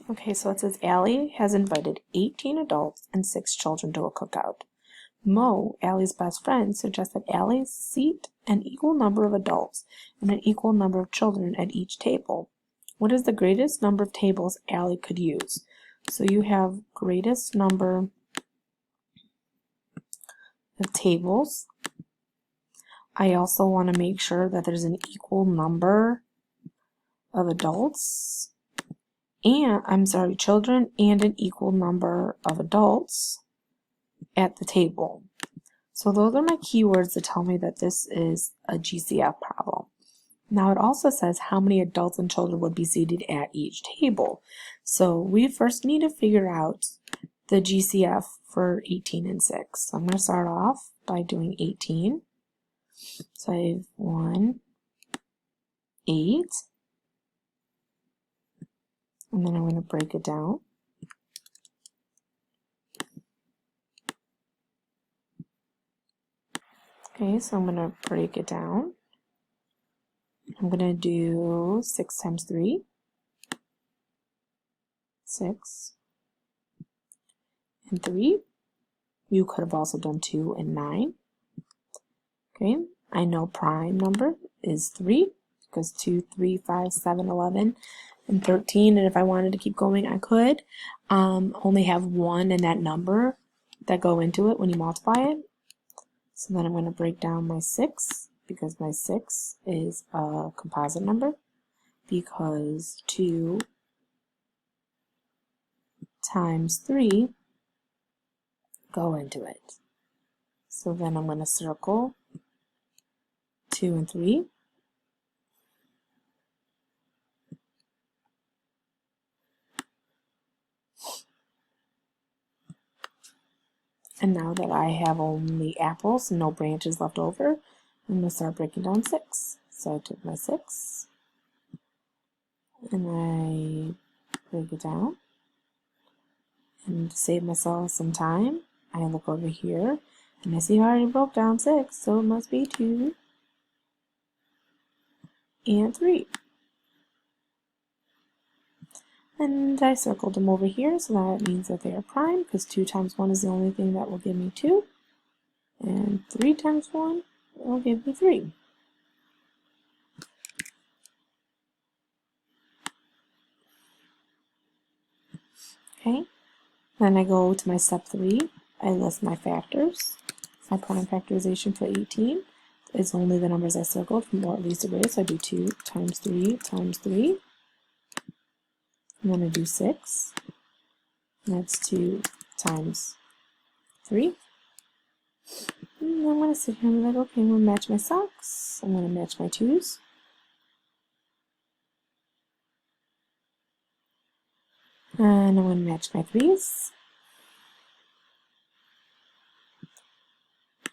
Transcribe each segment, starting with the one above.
Okay, so it says Allie has invited 18 adults and 6 children to a cookout. Mo, Allie's best friend, suggests that Allie seat an equal number of adults and an equal number of children at each table. What is the greatest number of tables Allie could use? So you have greatest number of tables. I also want to make sure that there's an equal number of adults and children and an equal number of adults at the table. So those are my keywords to tell me that this is a GCF problem. Now it also says how many adults and children would be seated at each table. So we first need to figure out the GCF for 18 and 6. So I'm going to start off by doing 18. So I have 1, 8, and then I'm going to break it down. Okay, so I'm going to break it down. I'm going to do 6 times 3, 6, and 3. You could have also done 2 and 9. Okay, I know prime number is 3 because 2, 3, 5, 7, 11, and 13. And if I wanted to keep going, I could only have 1 and that number that go into it when you multiply it. So then I'm going to break down my 6 because my 6 is a composite number because 2 times 3 go into it. So then I'm going to circle 2 and 3. And now that I have only apples and no branches left over, I'm going to start breaking down 6. So I took my 6 and I break it down. And to save myself some time, I look over here and I see I already broke down 6, so it must be 2 and 3. And I circled them over here, so that means that they are prime, because 2 times 1 is the only thing that will give me 2. And 3 times 1 will give me 3. Okay, then I go to my step 3. I list my factors. My prime factorization for 18 is only the numbers I circled from least to greatest. So I do 2 times 3 times 3. I'm going to do 6. That's 2 times 3. And I'm going to sit here and be like, okay, I'm going to match my socks. I'm going to match my 2s. And I'm going to match my 3s.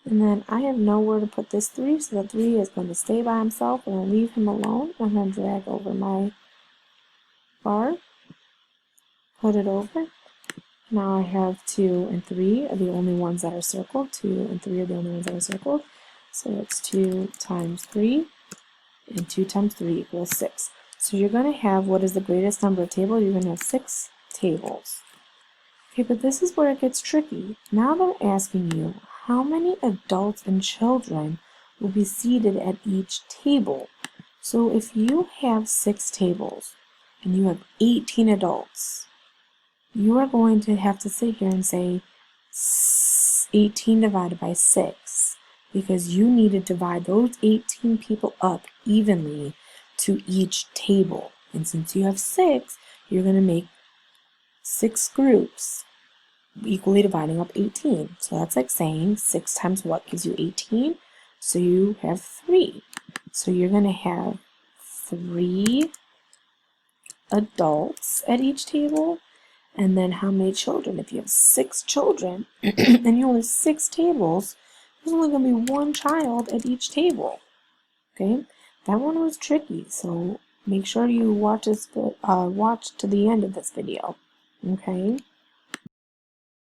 And then I have nowhere to put this 3, so the 3 is going to stay by himself. I'm going to leave him alone. I'm going to drag over my bar, put it over. Now I have 2 and 3 are the only ones that are circled. 2 and 3 are the only ones that are circled. So it's 2 times 3, and 2 times 3 equals 6. So you're going to have, what is the greatest number of tables? You're going to have 6 tables. Okay, but this is where it gets tricky. Now they're asking you, how many adults and children will be seated at each table? So if you have 6 tables, and you have 18 adults, you are going to have to sit here and say 18 divided by 6, because you need to divide those 18 people up evenly to each table. And since you have 6, you're going to make 6 groups equally dividing up 18. So that's like saying 6 times what gives you 18? So you have 3. So you're going to have 3 adults at each table. And then how many children? If you have 6 children and you only have 6 tables, there's only going to be 1 child at each table. Okay, that one was tricky, so make sure you watch to the end of this video. Okay.